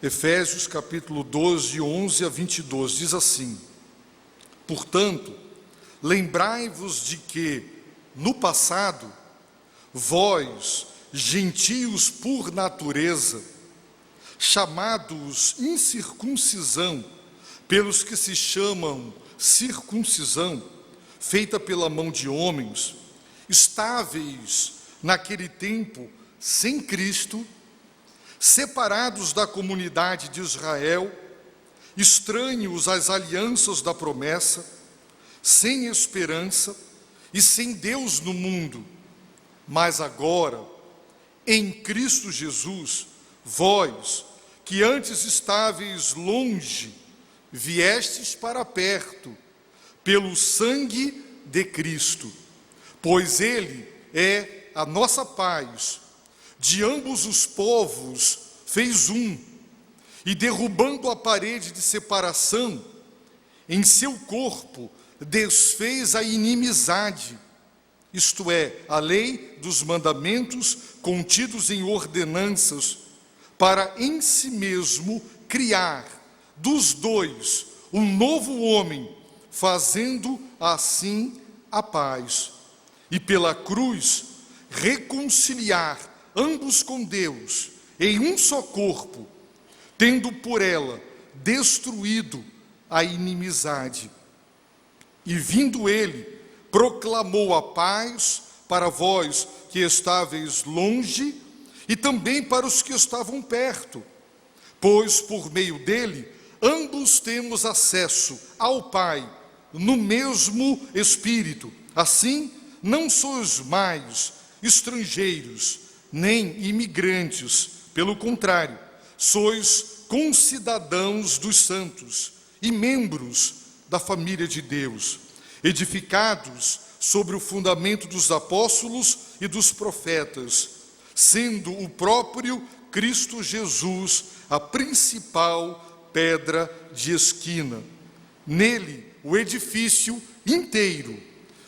Efésios capítulo 12, 11 a 22, diz assim: portanto, lembrai-vos de que, no passado, vós, gentios por natureza, chamados incircuncisão, pelos que se chamam circuncisão, feita pela mão de homens, estáveis naquele tempo sem Cristo, separados da comunidade de Israel, estranhos às alianças da promessa, sem esperança e sem Deus no mundo. Mas agora, em Cristo Jesus, vós, que antes estáveis longe, viestes para perto, pelo sangue de Cristo, pois Ele é a nossa paz. De ambos os povos fez um, e derrubando a parede de separação, em seu corpo desfez a inimizade, isto é, a lei dos mandamentos contidos em ordenanças, para em si mesmo criar dos dois um novo homem, fazendo assim a paz, e pela cruz reconciliar ambos com Deus, em um só corpo, tendo por ela destruído a inimizade. E vindo ele, proclamou a paz para vós que estáveis longe, e também para os que estavam perto, pois por meio dele, ambos temos acesso ao Pai, no mesmo Espírito. Assim, não sois mais estrangeiros, nem imigrantes, pelo contrário, sois concidadãos dos santos e membros da família de Deus, edificados sobre o fundamento dos apóstolos e dos profetas, sendo o próprio Cristo Jesus a principal pedra de esquina. Nele, o edifício inteiro,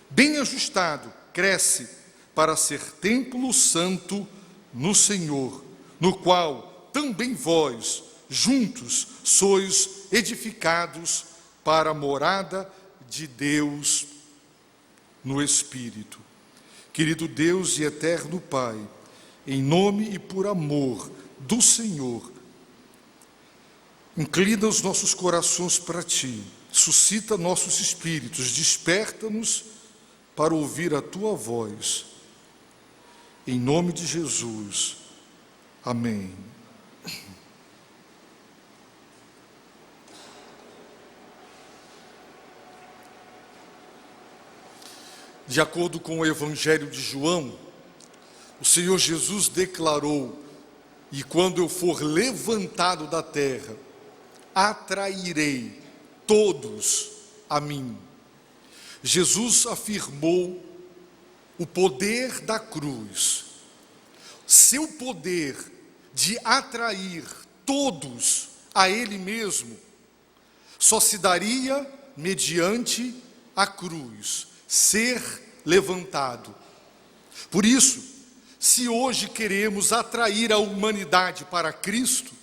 bem ajustado, cresce para ser templo santo no Senhor, no qual também vós, juntos, sois edificados para a morada de Deus no Espírito. Querido Deus e eterno Pai, em nome e por amor do Senhor, inclina os nossos corações para Ti, suscita nossos espíritos, desperta-nos para ouvir a Tua voz. Em nome de Jesus. Amém. De acordo com o Evangelho de João, o Senhor Jesus declarou: e quando eu for levantado da terra, atrairei todos a mim. Jesus afirmou o poder da cruz, seu poder de atrair todos a Ele mesmo, só se daria mediante a cruz, ser levantado. Por isso, se hoje queremos atrair a humanidade para Cristo,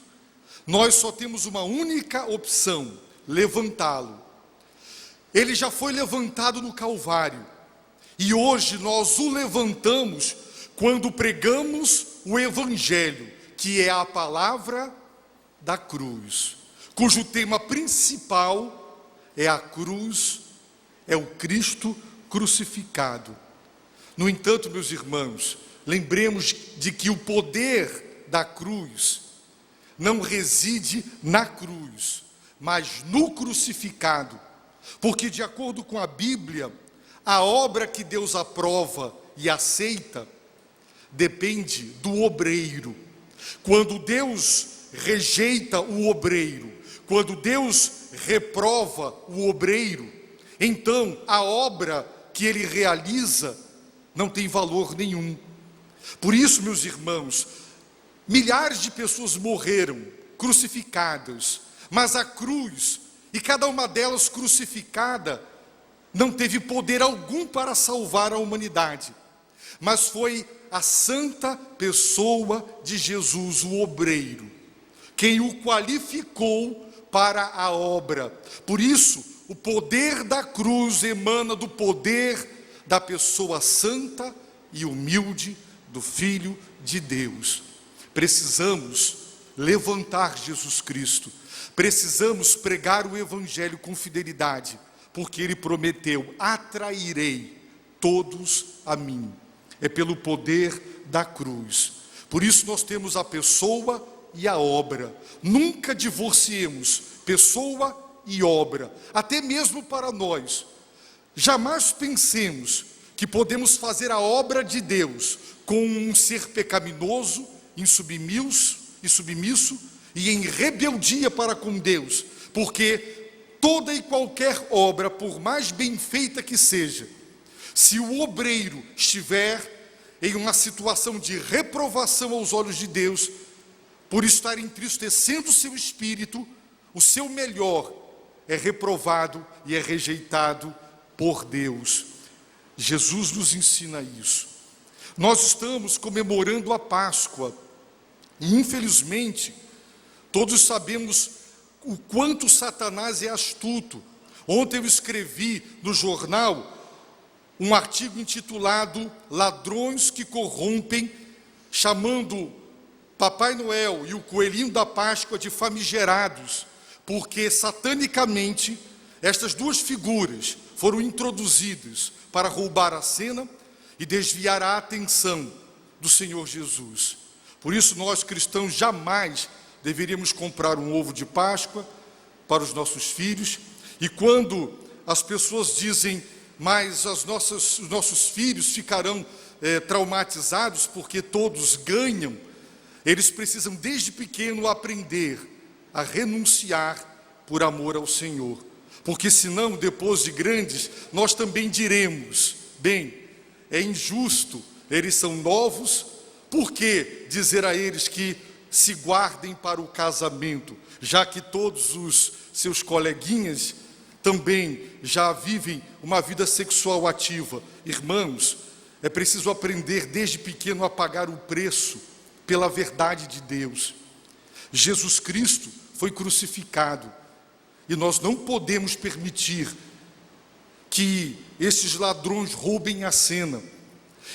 nós só temos uma única opção: levantá-lo. Ele já foi levantado no Calvário, e hoje nós o levantamos quando pregamos o Evangelho, que é a palavra da cruz, cujo tema principal é a cruz, é o Cristo crucificado. No entanto, meus irmãos, lembremos de que o poder da cruz não reside na cruz, mas no crucificado, porque de acordo com a Bíblia, a obra que Deus aprova e aceita depende do obreiro. Quando Deus rejeita o obreiro, quando Deus reprova o obreiro, então a obra que ele realiza não tem valor nenhum. Por isso, meus irmãos, milhares de pessoas morreram crucificadas, mas a cruz, e cada uma delas crucificada, não teve poder algum para salvar a humanidade, mas foi a santa pessoa de Jesus, o obreiro, quem o qualificou para a obra. Por isso, o poder da cruz emana do poder da pessoa santa e humilde do Filho de Deus. Precisamos levantar Jesus Cristo. Precisamos pregar o Evangelho com fidelidade, porque Ele prometeu: atrairei todos a mim. É pelo poder da cruz. Por isso nós temos a pessoa e a obra. Nunca divorciemos pessoa e obra, até mesmo para nós. Jamais pensemos que podemos fazer a obra de Deus com um ser pecaminoso, submisso e em rebeldia para com Deus, porque toda e qualquer obra, por mais bem feita que seja, se o obreiro estiver em uma situação de reprovação aos olhos de Deus, por estar entristecendo o seu espírito, o seu melhor é reprovado e é rejeitado por Deus. Jesus nos ensina isso. Nós estamos comemorando a Páscoa e, infelizmente, todos sabemos o quanto Satanás é astuto. Ontem eu escrevi no jornal um artigo intitulado Ladrões que Corrompem, chamando Papai Noel e o Coelhinho da Páscoa de famigerados, porque satanicamente estas duas figuras foram introduzidas para roubar a cena e desviar a atenção do Senhor Jesus. Por isso nós cristãos jamais deveríamos comprar um ovo de Páscoa para os nossos filhos. E quando as pessoas dizem: mas os nossos filhos ficarão traumatizados porque todos ganham, eles precisam desde pequeno aprender a renunciar por amor ao Senhor, porque senão depois de grandes nós também diremos: bem, é injusto, eles são novos, por que dizer a eles que se guardem para o casamento, já que todos os seus coleguinhas também já vivem uma vida sexual ativa? Irmãos, é preciso aprender desde pequeno a pagar o preço pela verdade de Deus. Jesus Cristo foi crucificado e nós não podemos permitir que esses ladrões roubem a cena.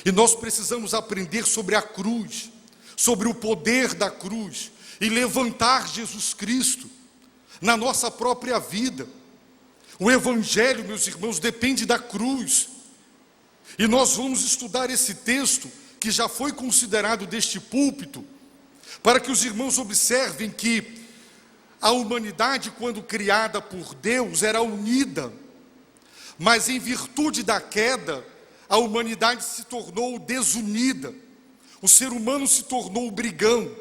E nós precisamos aprender sobre a cruz, sobre o poder da cruz, e levantar Jesus Cristo na nossa própria vida. O Evangelho, meus irmãos, depende da cruz. E nós vamos estudar esse texto que já foi considerado deste púlpito, para que os irmãos observem que a humanidade, quando criada por Deus, era unida, mas em virtude da queda, a humanidade se tornou desunida. O ser humano se tornou brigão,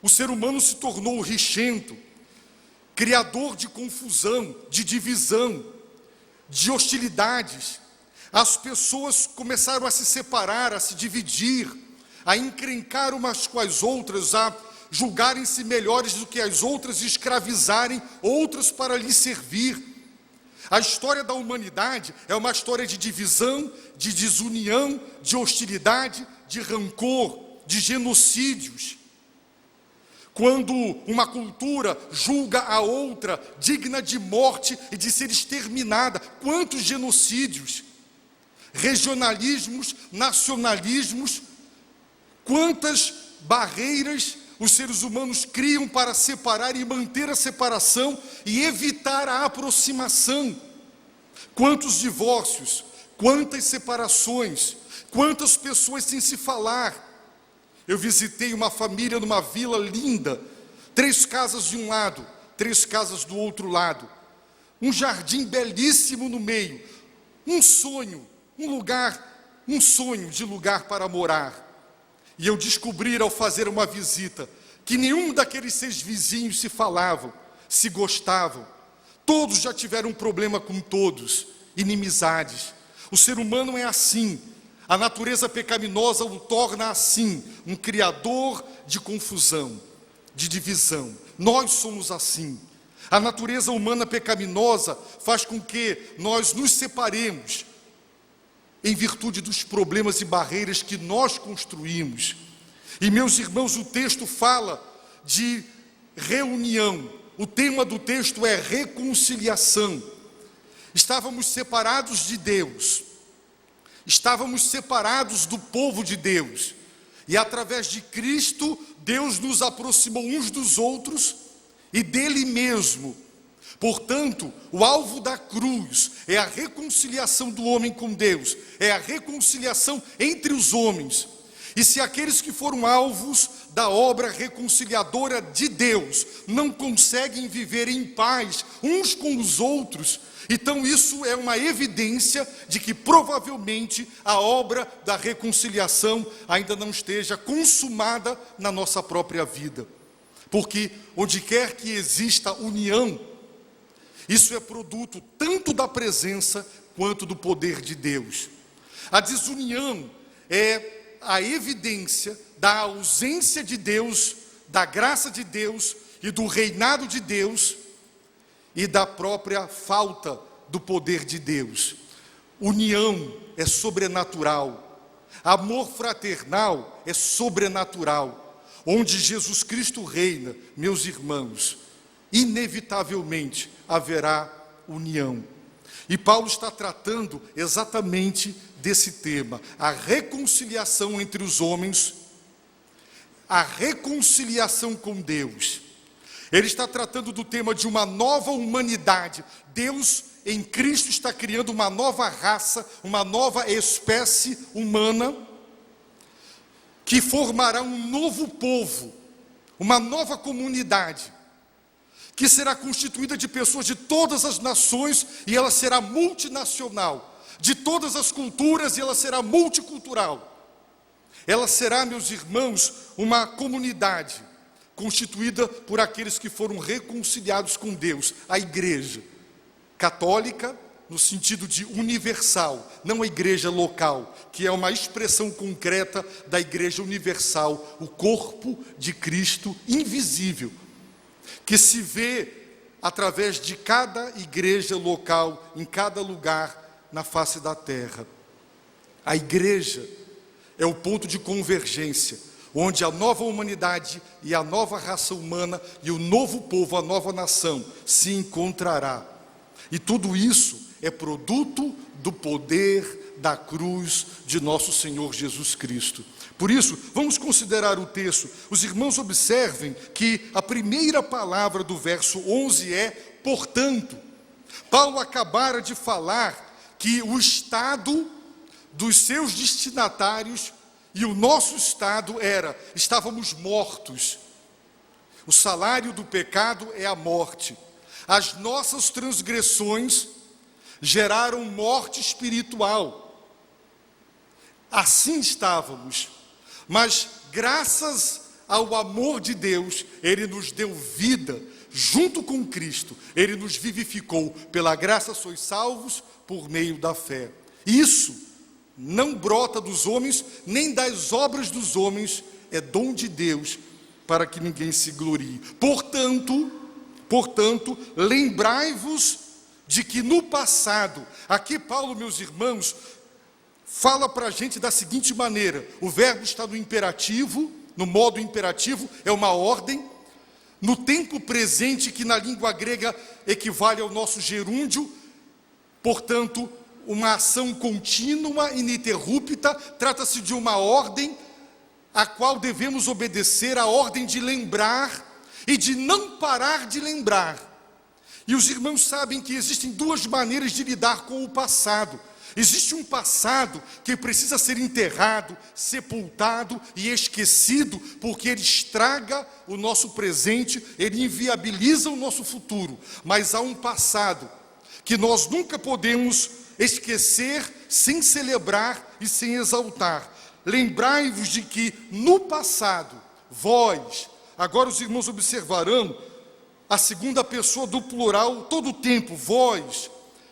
o ser humano se tornou rixento, criador de confusão, de divisão, de hostilidades. As pessoas começaram a se separar, a se dividir, a encrencar umas com as outras, a julgarem-se melhores do que as outras e escravizarem outras para lhes servir. A história da humanidade é uma história de divisão, de desunião, de hostilidade, de rancor, de genocídios. Quando uma cultura julga a outra digna de morte e de ser exterminada, quantos genocídios, regionalismos, nacionalismos, quantas barreiras os seres humanos criam para separar e manter a separação e evitar a aproximação. Quantos divórcios, quantas separações, quantas pessoas sem se falar. Eu visitei uma família numa vila linda, 3 casas de um lado, 3 casas do outro lado, um jardim belíssimo no meio, um sonho de lugar para morar. E eu descobri ao fazer uma visita que nenhum daqueles 6 vizinhos se falavam, se gostavam. Todos já tiveram um problema com todos, inimizades. O ser humano é assim. A natureza pecaminosa o torna assim, um criador de confusão, de divisão. Nós somos assim. A natureza humana pecaminosa faz com que nós nos separemos em virtude dos problemas e barreiras que nós construímos. E, meus irmãos, o texto fala de reunião. O tema do texto é reconciliação. Estávamos separados de Deus, estávamos separados do povo de Deus, e através de Cristo, Deus nos aproximou uns dos outros e dele mesmo. Portanto, o alvo da cruz é a reconciliação do homem com Deus, é a reconciliação entre os homens. E se aqueles que foram alvos da obra reconciliadora de Deus não conseguem viver em paz uns com os outros, então isso é uma evidência de que provavelmente a obra da reconciliação ainda não esteja consumada na nossa própria vida. Porque onde quer que exista união, isso é produto tanto da presença quanto do poder de Deus. A desunião é a evidência da ausência de Deus, da graça de Deus e do reinado de Deus e da própria falta do poder de Deus. União é sobrenatural, amor fraternal é sobrenatural. Onde Jesus Cristo reina, meus irmãos, inevitavelmente haverá união. E Paulo está tratando exatamente desse tema, a reconciliação entre os homens, a reconciliação com Deus. Ele está tratando do tema de uma nova humanidade. Deus em Cristo está criando uma nova raça, uma nova espécie humana, que formará um novo povo, uma nova comunidade, que será constituída de pessoas de todas as nações, e ela será multinacional, de todas as culturas, e ela será multicultural. Ela será, meus irmãos, uma comunidade constituída por aqueles que foram reconciliados com Deus, a igreja católica, no sentido de universal, não a igreja local, que é uma expressão concreta da igreja universal, o corpo de Cristo invisível, que se vê através de cada igreja local, em cada lugar na face da terra. A igreja é o ponto de convergência, onde a nova humanidade e a nova raça humana e o novo povo, a nova nação, se encontrará. E tudo isso é produto do poder da cruz de nosso Senhor Jesus Cristo. Por isso, vamos considerar o texto. Os irmãos observem que a primeira palavra do verso 11 é portanto. Paulo acabara de falar que o estado dos seus destinatários e o nosso estado estávamos mortos. O salário do pecado é a morte. As nossas transgressões geraram morte espiritual. Assim estávamos. Mas graças ao amor de Deus, Ele nos deu vida junto com Cristo. Ele nos vivificou. Pela graça sois salvos por meio da fé. Isso não brota dos homens, nem das obras dos homens, é dom de Deus, para que ninguém se glorie. Portanto, lembrai-vos de que no passado, aqui Paulo, meus irmãos, fala para a gente da seguinte maneira: o verbo está no imperativo, no modo imperativo, é uma ordem, no tempo presente, que na língua grega equivale ao nosso gerúndio, portanto, uma ação contínua, ininterrupta, trata-se de uma ordem a qual devemos obedecer, a ordem de lembrar e de não parar de lembrar. E os irmãos sabem que existem duas maneiras de lidar com o passado. Existe um passado que precisa ser enterrado, sepultado e esquecido, porque ele estraga o nosso presente, ele inviabiliza o nosso futuro. Mas há um passado que nós nunca podemos esquecer, sem celebrar e sem exaltar. Lembrai-vos de que no passado, vós, agora os irmãos observarão a segunda pessoa do plural todo o tempo, vós.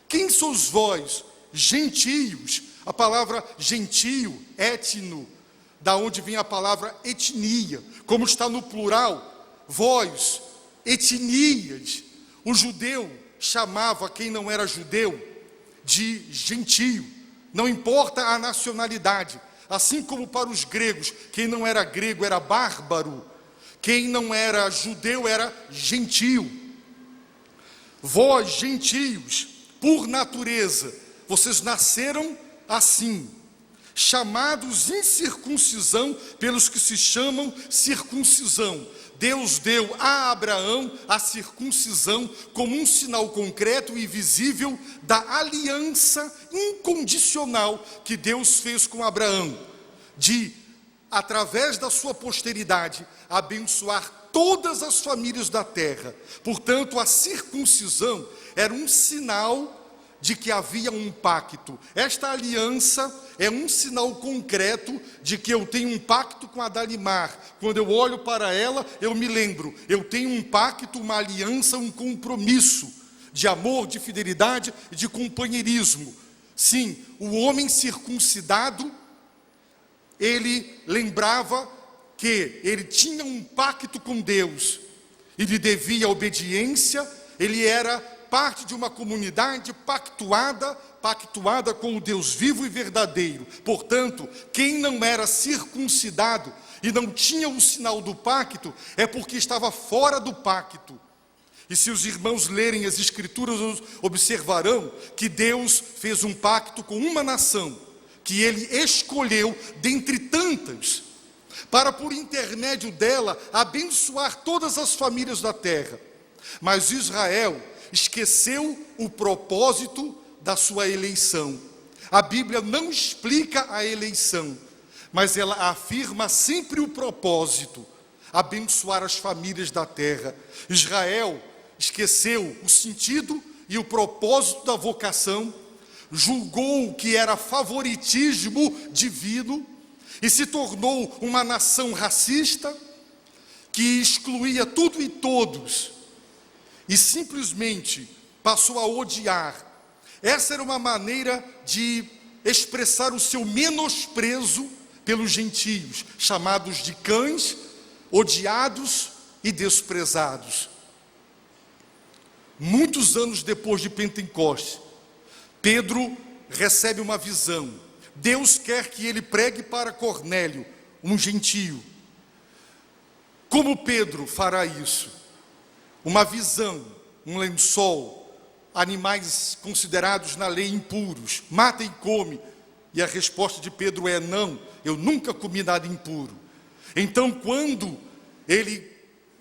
Quem sois vós? Gentios. A palavra gentio, etno, da onde vem a palavra etnia, como está no plural, vós, etnias. O judeu chamava quem não era judeu de gentio, não importa a nacionalidade, assim como para os gregos, quem não era grego era bárbaro, Quem não era judeu era gentio. Vós, gentios, por natureza, vocês nasceram assim, chamados incircuncisão pelos que se chamam circuncisão. Deus deu a Abraão a circuncisão como um sinal concreto e visível da aliança incondicional que Deus fez com Abraão, de, através da sua posteridade, abençoar todas as famílias da terra. Portanto, a circuncisão era um sinal de que havia um pacto. Esta aliança é um sinal concreto de que eu tenho um pacto com a Dalimar. Quando eu olho para ela, eu me lembro, eu tenho um pacto, uma aliança, um compromisso de amor, de fidelidade e de companheirismo. Sim, o homem circuncidado, ele lembrava que ele tinha um pacto com Deus, ele devia obediência, ele era parte de uma comunidade pactuada com o Deus vivo e verdadeiro. Portanto, quem não era circuncidado e não tinha o sinal do pacto, é porque estava fora do pacto. E se os irmãos lerem as Escrituras, observarão que Deus fez um pacto com uma nação, que Ele escolheu dentre tantas, para por intermédio dela abençoar todas as famílias da terra. Mas Israel esqueceu o propósito da sua eleição. A Bíblia não explica a eleição, mas ela afirma sempre o propósito: abençoar as famílias da terra. Israel esqueceu o sentido e o propósito da vocação, julgou que era favoritismo divino e se tornou uma nação racista que excluía tudo e todos e simplesmente passou a odiar. Essa era uma maneira de expressar o seu menosprezo pelos gentios, chamados de cães, odiados e desprezados. Muitos anos depois de Pentecostes, Pedro recebe uma visão. Deus quer que ele pregue para Cornélio, um gentio. Como Pedro fará isso? Uma visão, um lençol, animais considerados na lei impuros, mata e come. E a resposta de Pedro é: não, eu nunca comi nada impuro. Então, quando ele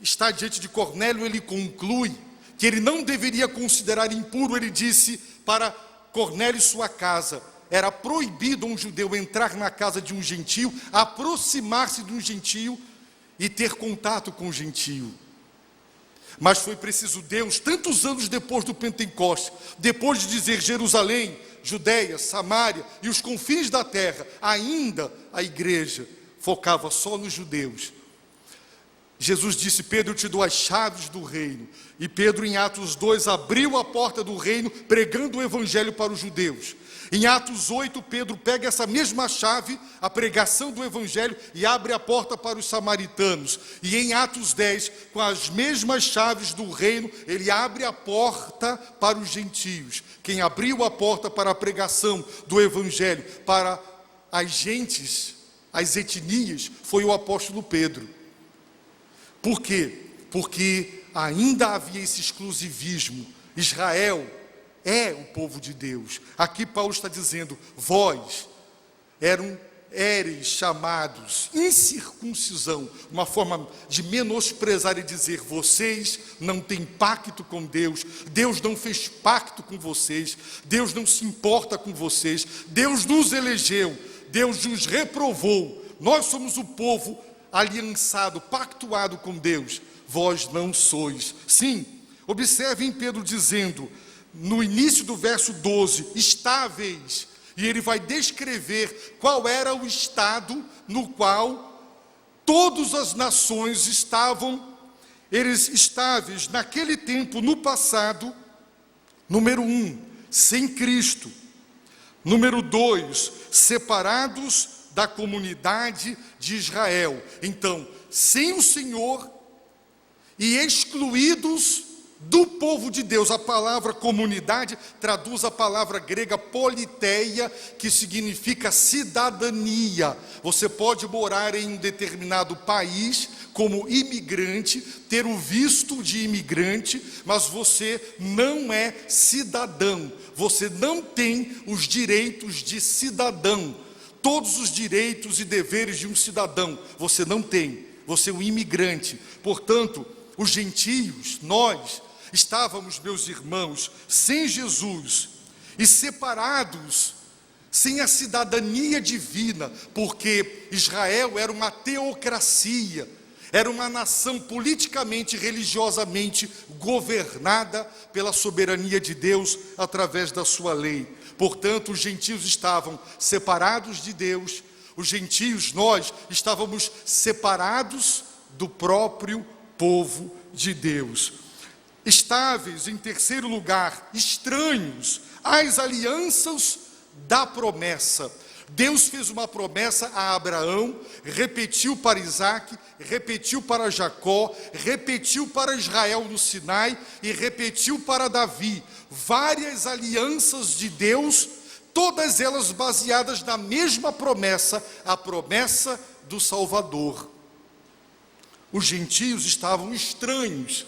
está diante de Cornélio, ele conclui que ele não deveria considerar impuro. Ele disse para Cornélio e sua casa: era proibido a um judeu entrar na casa de um gentio, aproximar-se de um gentio e ter contato com o gentio. Mas foi preciso Deus, tantos anos depois do Pentecostes, depois de dizer Jerusalém, Judeia, Samaria e os confins da terra, ainda a igreja focava só nos judeus. Jesus disse: Pedro, eu te dou as chaves do reino. E Pedro, em Atos 2, abriu a porta do reino, pregando o evangelho para os judeus. Em Atos 8, Pedro pega essa mesma chave, a pregação do evangelho, e abre a porta para os samaritanos. E em Atos 10, com as mesmas chaves do reino, ele abre a porta para os gentios. Quem abriu a porta para a pregação do evangelho para as gentes, as etnias, foi o apóstolo Pedro. Por quê? Porque ainda havia esse exclusivismo. Israel é o povo de Deus. Aqui Paulo está dizendo: vós éreis chamados incircuncisão, uma forma de menosprezar e dizer: vocês não têm pacto com Deus, Deus não fez pacto com vocês, Deus não se importa com vocês, Deus nos elegeu, Deus nos reprovou, nós somos o povo aliançado, pactuado com Deus, vós não sois. Sim, observem Pedro dizendo, no início do verso 12, estáveis, e ele vai descrever qual era o estado no qual todas as nações estavam, eles estáveis naquele tempo, no passado. Número 1, sem Cristo. Número 2, separados da comunidade de Israel. Então, sem o Senhor e excluídos do povo de Deus. A palavra comunidade traduz a palavra grega politeia, que significa cidadania. Você pode morar em um determinado país como imigrante, ter o visto de imigrante, mas você não é cidadão, você não tem os direitos de cidadão, todos os direitos e deveres de um cidadão, você não tem, você é um imigrante. Portanto, os gentios, nós, estávamos, meus irmãos, sem Jesus e separados, sem a cidadania divina, porque Israel era uma teocracia, era uma nação politicamente e religiosamente governada pela soberania de Deus através da sua lei. Portanto, os gentios estavam separados de Deus, os gentios, nós, estávamos separados do próprio povo de Deus. Estáveis, em terceiro lugar, estranhos às alianças da promessa. Deus fez uma promessa a Abraão, repetiu para Isaac, repetiu para Jacó, repetiu para Israel no Sinai e repetiu para Davi. Várias alianças de Deus, todas elas baseadas na mesma promessa, a promessa do Salvador. Os gentios estavam estranhos,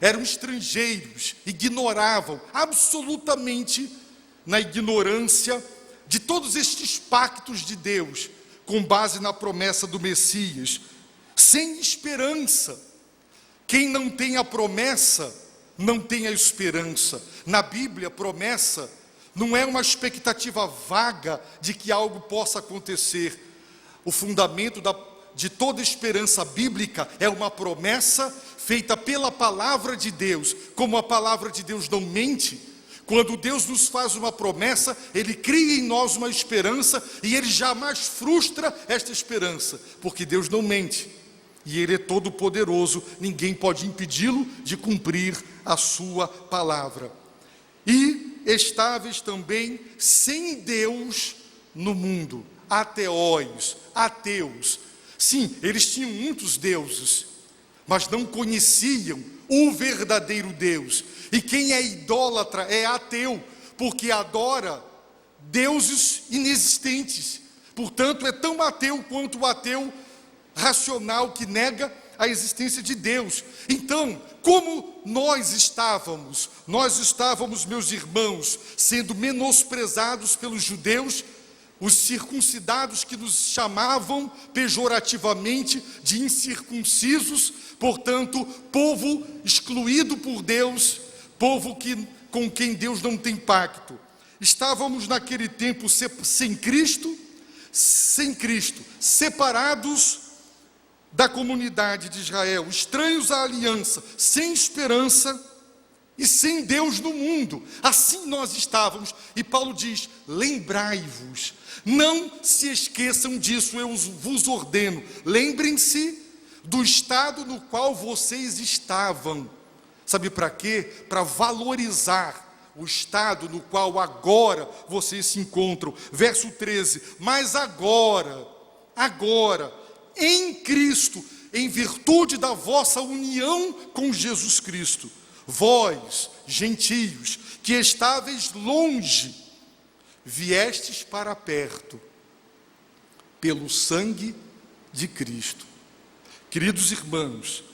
eram estrangeiros, ignoravam absolutamente na ignorância de todos estes pactos de Deus, com base na promessa do Messias, sem esperança. Quem não tem a promessa, não tem a esperança. Na Bíblia, promessa não é uma expectativa vaga de que algo possa acontecer. O fundamento de toda esperança bíblica é uma promessa feita pela palavra de Deus. Como a palavra de Deus não mente, quando Deus nos faz uma promessa, Ele cria em nós uma esperança e Ele jamais frustra esta esperança, porque Deus não mente e Ele é todo poderoso, ninguém pode impedi-lo de cumprir a sua palavra. E estáveis também sem Deus no mundo, ateós, ateus. Sim, eles tinham muitos deuses, mas não conheciam o verdadeiro Deus. E quem é idólatra é ateu, porque adora deuses inexistentes. Portanto, é tão ateu quanto o ateu racional que nega a existência de Deus. Então, como nós estávamos, meus irmãos, sendo menosprezados pelos judeus, os circuncidados que nos chamavam pejorativamente de incircuncisos, portanto, povo excluído por Deus, povo com quem Deus não tem pacto. Estávamos naquele tempo sem Cristo, separados da comunidade de Israel, estranhos à aliança, sem esperança e sem Deus no mundo. Assim nós estávamos. E Paulo diz: lembrai-vos, não se esqueçam disso, eu vos ordeno. Lembrem-se do estado no qual vocês estavam. Sabe para quê? Para valorizar o estado no qual agora vocês se encontram. Verso 13: mas agora, em Cristo, em virtude da vossa união com Jesus Cristo, vós, gentios, que estáveis longe, viestes para perto, pelo sangue de Cristo. Queridos irmãos,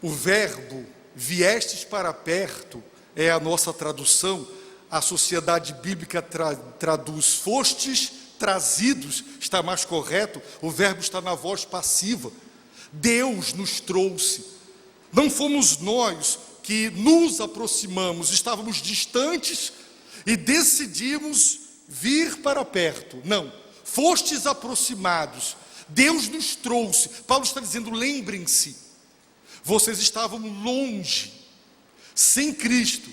o verbo viestes para perto é a nossa tradução. A Sociedade Bíblica traduz fostes trazidos, está mais correto. O verbo está na voz passiva. Deus nos trouxe, não fomos nós que nos aproximamos, estávamos distantes e decidimos vir para perto. Não, fostes aproximados, Deus nos trouxe. Paulo está dizendo: lembrem-se, vocês estavam longe, sem Cristo,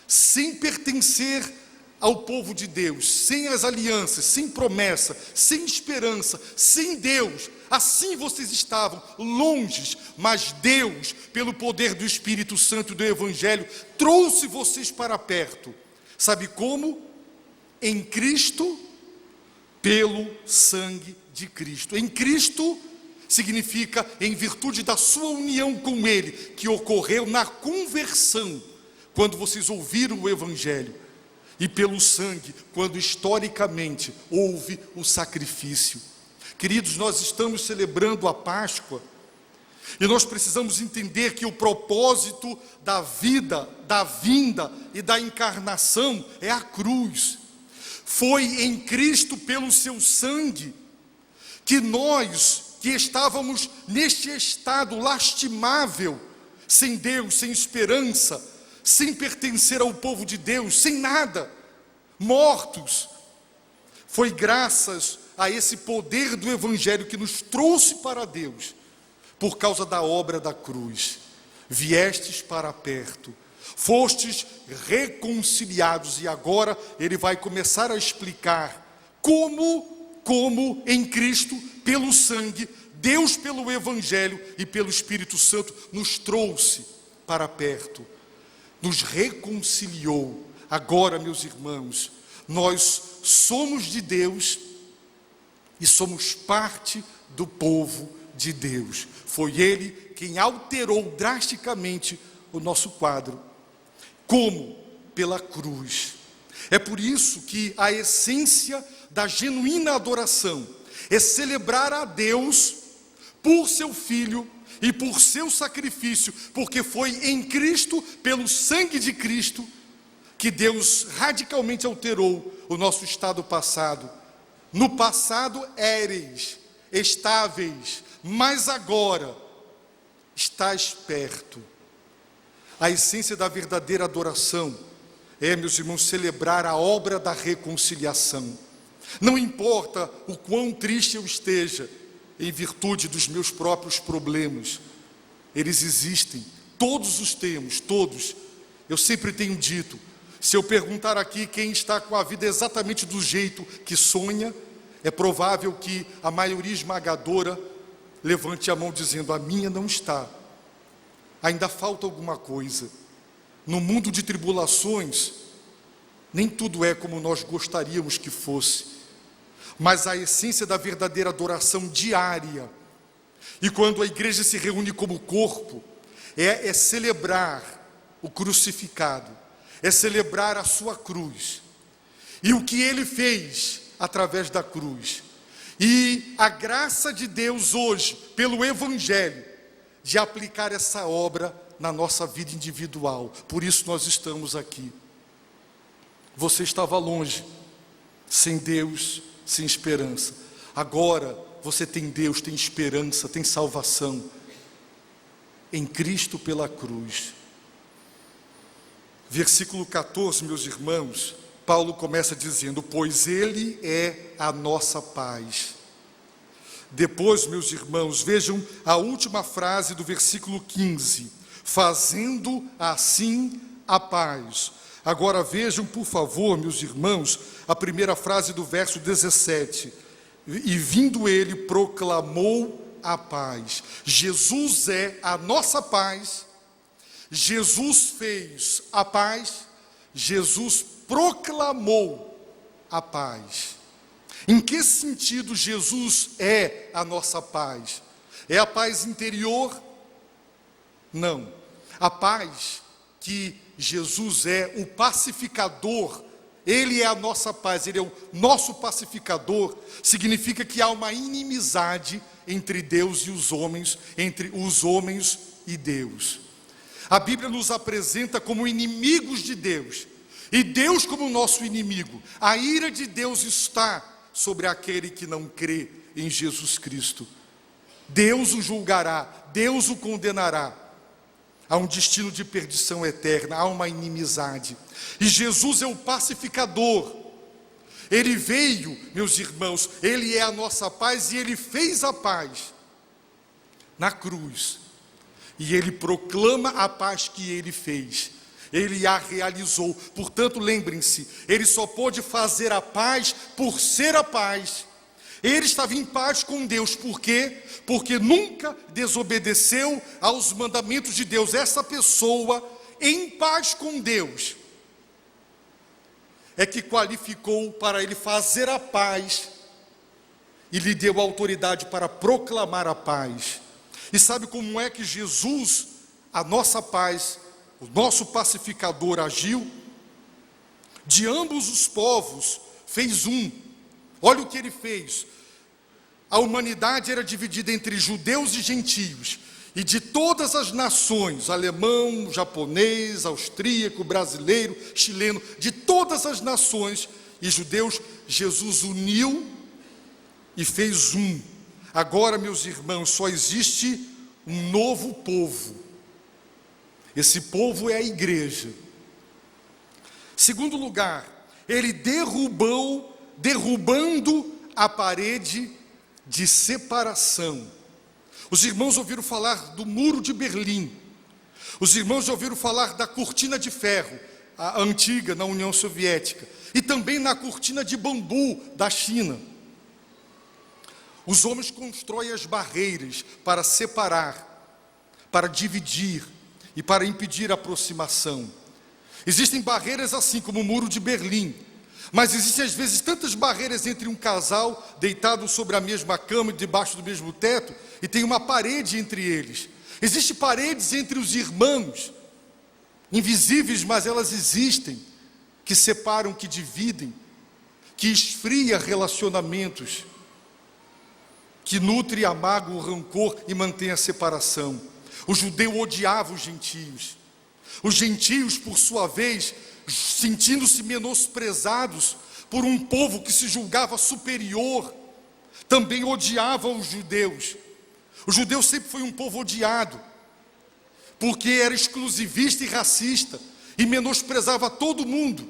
sem pertencer ao povo de Deus, sem as alianças, sem promessa, sem esperança, sem Deus. Assim vocês estavam longes, mas Deus, pelo poder do Espírito Santo e do Evangelho, trouxe vocês para perto. Sabe como? Em Cristo, pelo sangue de Cristo. Em Cristo, significa em virtude da sua união com Ele, que ocorreu na conversão, quando vocês ouviram o Evangelho, e pelo sangue, quando historicamente houve o sacrifício. Queridos, nós estamos celebrando a Páscoa, e nós precisamos entender que o propósito da vida, da vinda e da encarnação é a cruz. Foi em Cristo, pelo seu sangue, que nós, que estávamos neste estado lastimável, sem Deus, sem esperança, sem pertencer ao povo de Deus, sem nada, mortos, foi graças a esse poder do Evangelho que nos trouxe para Deus, por causa da obra da cruz. Viestes para perto, fostes reconciliados, e agora ele vai começar a explicar como em Cristo, pelo sangue, Deus pelo Evangelho e pelo Espírito Santo nos trouxe para perto, nos reconciliou. Agora, meus irmãos, nós somos de Deus e somos parte do povo de Deus. Foi Ele quem alterou drasticamente o nosso quadro. Como? Pela cruz. É por isso que a essência da genuína adoração é celebrar a Deus por seu Filho e por seu sacrifício, porque foi em Cristo, pelo sangue de Cristo, que Deus radicalmente alterou o nosso estado passado. No passado éreis, estáveis, mas agora estás perto. A essência da verdadeira adoração é, meus irmãos, celebrar a obra da reconciliação. Não importa o quão triste eu esteja, em virtude dos meus próprios problemas, eles existem, todos os temos, todos. Eu sempre tenho dito, se eu perguntar aqui quem está com a vida exatamente do jeito que sonha, é provável que a maioria esmagadora levante a mão dizendo: a minha não está, ainda falta alguma coisa. No mundo de tribulações, nem tudo é como nós gostaríamos que fosse, mas a essência da verdadeira adoração diária, e quando a igreja se reúne como corpo, é celebrar o crucificado, é celebrar a sua cruz, e o que Ele fez através da cruz, e a graça de Deus hoje, pelo Evangelho, de aplicar essa obra na nossa vida individual. Por isso nós estamos aqui. Você estava longe, sem Deus, sem esperança. Agora você tem Deus, tem esperança, tem salvação em Cristo pela cruz. Versículo 14, meus irmãos, Paulo começa dizendo: pois Ele é a nossa paz. Depois, meus irmãos, vejam a última frase do versículo 15: fazendo assim a paz. Agora vejam, por favor, meus irmãos, a primeira frase do verso 17: e vindo Ele, proclamou a paz. Jesus é a nossa paz, Jesus fez a paz, Jesus proclamou a paz. Em que sentido Jesus é a nossa paz? É a paz interior? Não. A paz que Jesus é o pacificador, Ele é a nossa paz, Ele é o nosso pacificador, significa que há uma inimizade entre Deus e os homens, entre os homens e Deus. A Bíblia nos apresenta como inimigos de Deus, e Deus como nosso inimigo. A ira de Deus está sobre aquele que não crê em Jesus Cristo. Deus o julgará, Deus o condenará. Há um destino de perdição eterna, há uma inimizade. E Jesus é o pacificador. Ele veio, meus irmãos, Ele é a nossa paz, e Ele fez a paz na cruz. E Ele proclama a paz que Ele fez. Ele a realizou. Portanto, lembrem-se, Ele só pôde fazer a paz por ser a paz. Ele estava em paz com Deus. Por quê? Porque nunca desobedeceu aos mandamentos de Deus. Essa pessoa em paz com Deus é que qualificou para Ele fazer a paz e lhe deu autoridade para proclamar a paz. E sabe como é que Jesus, a nossa paz, o nosso pacificador, agiu? De ambos os povos fez um. Olha o que ele fez. A humanidade era dividida entre judeus e gentios, e de todas as nações, alemão, japonês, austríaco, brasileiro, chileno, de todas as nações e judeus, Jesus uniu e fez um. Agora, meus irmãos, só existe um novo povo. Esse povo é a igreja. Segundo lugar, ele derrubando a parede de separação. Os irmãos ouviram falar do Muro de Berlim. Os irmãos já ouviram falar da cortina de ferro, a antiga na União Soviética, e também na cortina de bambu da China. Os homens constroem as barreiras para separar, para dividir e para impedir a aproximação. Existem barreiras assim como o Muro de Berlim, mas existem às vezes tantas barreiras entre um casal deitado sobre a mesma cama e debaixo do mesmo teto, e tem uma parede entre eles. Existem paredes entre os irmãos, invisíveis, mas elas existem, que separam, que dividem, que esfria relacionamentos, que nutre, amaga o rancor e mantém a separação. O judeu odiava os gentios. Os gentios, por sua vez, sentindo-se menosprezados por um povo que se julgava superior, também odiavam os judeus. O judeu sempre foi um povo odiado, porque era exclusivista e racista, e menosprezava todo mundo.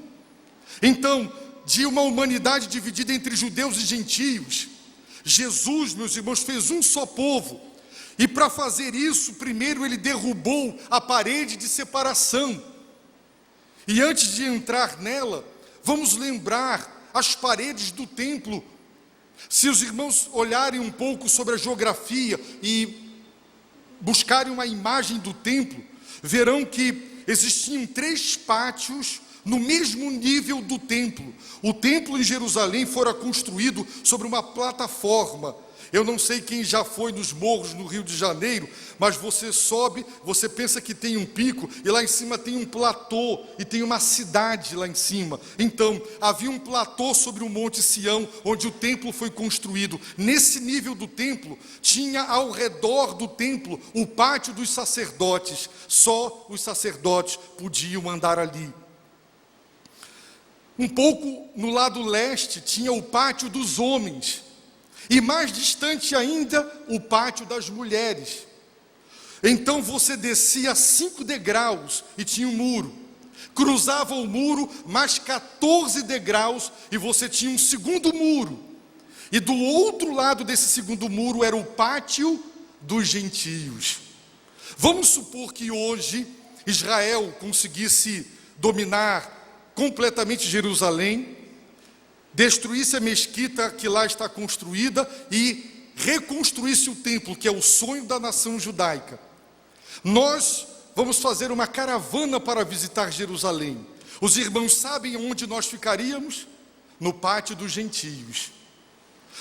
Então, de uma humanidade dividida entre judeus e gentios, Jesus, meus irmãos, fez um só povo. E para fazer isso, primeiro ele derrubou a parede de separação. E antes de entrar nela, vamos lembrar as paredes do templo. Se os irmãos olharem um pouco sobre a geografia e buscarem uma imagem do templo, verão que existiam 3 pátios no mesmo nível do templo. O templo em Jerusalém fora construído sobre uma plataforma. Eu não sei quem já foi nos morros no Rio de Janeiro, mas você sobe, você pensa que tem um pico, e lá em cima tem um platô, e tem uma cidade lá em cima. Então, havia um platô sobre o Monte Sião, onde o templo foi construído. Nesse nível do templo, tinha ao redor do templo o pátio dos sacerdotes. Só os sacerdotes podiam andar ali. Um pouco no lado leste, tinha o pátio dos homens. E mais distante ainda, o pátio das mulheres. Então você descia 5 degraus e tinha um muro. Cruzava o muro, mais 14 degraus, e você tinha um segundo muro. E do outro lado desse segundo muro era o pátio dos gentios. Vamos supor que hoje Israel conseguisse dominar completamente Jerusalém, destruísse a mesquita que lá está construída e reconstruísse o templo, que é o sonho da nação judaica. Nós vamos fazer uma caravana para visitar Jerusalém. Os irmãos sabem onde nós ficaríamos? No pátio dos gentios.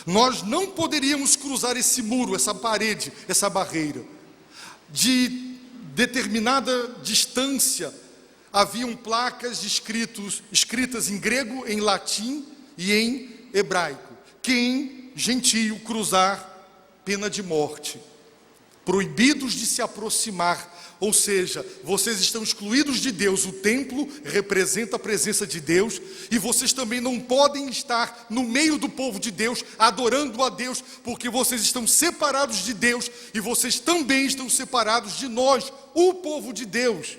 Nós não poderíamos cruzar esse muro, essa parede, essa barreira. De determinada distância, haviam placas escritas em grego, em latim e em hebraico. Quem gentio cruzar, pena de morte. Proibidos de se aproximar, ou seja, vocês estão excluídos de Deus. O templo representa a presença de Deus, e vocês também não podem estar no meio do povo de Deus, adorando a Deus, porque vocês estão separados de Deus, e vocês também estão separados de nós, o povo de Deus.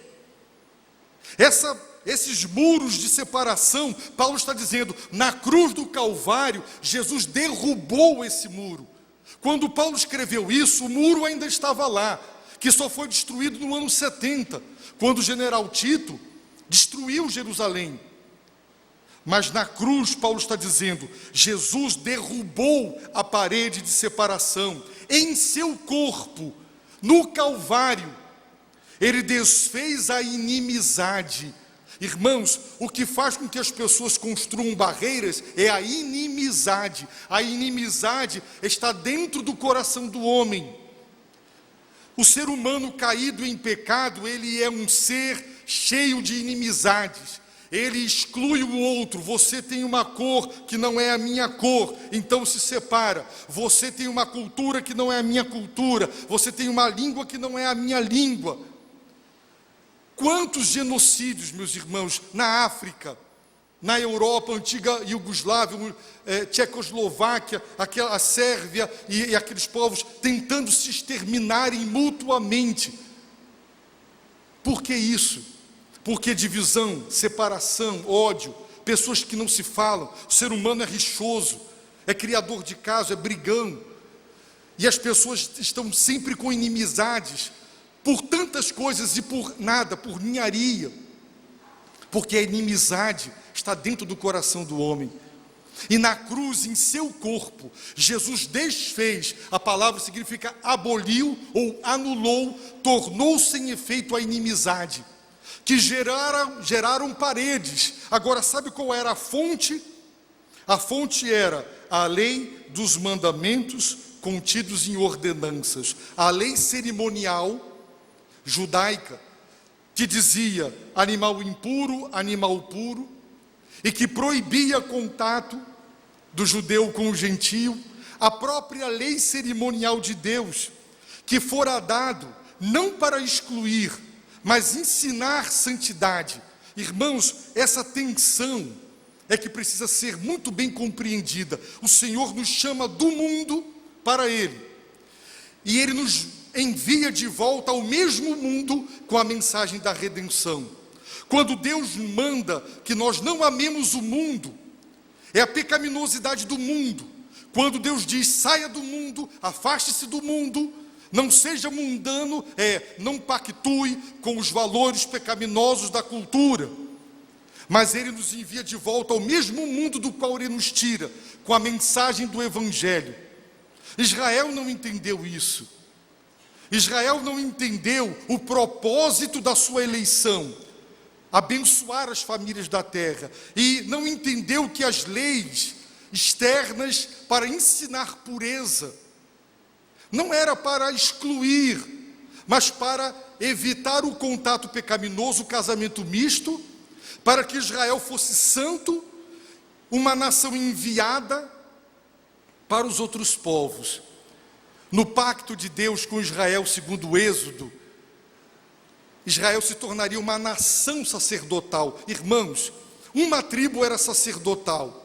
Esses muros de separação, Paulo está dizendo, na cruz do Calvário, Jesus derrubou esse muro. Quando Paulo escreveu isso, o muro ainda estava lá, que só foi destruído no ano 70, quando o general Tito destruiu Jerusalém. Mas na cruz, Paulo está dizendo, Jesus derrubou a parede de separação em seu corpo, no Calvário. Ele desfez a inimizade. Irmãos, o que faz com que as pessoas construam barreiras é a inimizade. A inimizade está dentro do coração do homem. O ser humano caído em pecado, ele é um ser cheio de inimizades. Ele exclui o outro. Você tem uma cor que não é a minha cor, então se separa. Você tem uma cultura que não é a minha cultura. Você tem uma língua que não é a minha língua. Quantos genocídios, meus irmãos, na África, na Europa, antiga Iugoslávia, Tchecoslováquia, a Sérvia e aqueles povos tentando se exterminarem mutuamente. Por que isso? Porque divisão, separação, ódio, pessoas que não se falam. O ser humano é rixoso, é criador de caso, é brigão. E as pessoas estão sempre com inimizades por tantas coisas e por nada, por ninharia. Porque a inimizade está dentro do coração do homem. E na cruz, em seu corpo, Jesus desfez. A palavra significa aboliu ou anulou, tornou sem efeito a inimizade, que geraram paredes. Agora, sabe qual era a fonte? A fonte era a lei dos mandamentos contidos em ordenanças. A lei cerimonial judaica, que dizia animal impuro, animal puro, e que proibia contato do judeu com o gentio. A própria lei cerimonial de Deus, que fora dado não para excluir, mas ensinar santidade. Irmãos, essa tensão é que precisa ser muito bem compreendida. O Senhor nos chama do mundo para Ele, e Ele nos envia de volta ao mesmo mundo com a mensagem da redenção. Quando Deus manda que nós não amemos o mundo, é a pecaminosidade do mundo. Quando Deus diz, saia do mundo, afaste-se do mundo, não seja mundano, não pactue com os valores pecaminosos da cultura. Mas Ele nos envia de volta ao mesmo mundo do qual Ele nos tira, com a mensagem do Evangelho. Israel não entendeu isso. Israel não entendeu o propósito da sua eleição, abençoar as famílias da terra, e não entendeu que as leis externas para ensinar pureza não era para excluir, mas para evitar o contato pecaminoso, o casamento misto, para que Israel fosse santo, uma nação enviada para os outros povos. No pacto de Deus com Israel, segundo o Êxodo, Israel se tornaria uma nação sacerdotal. Irmãos, uma tribo era sacerdotal.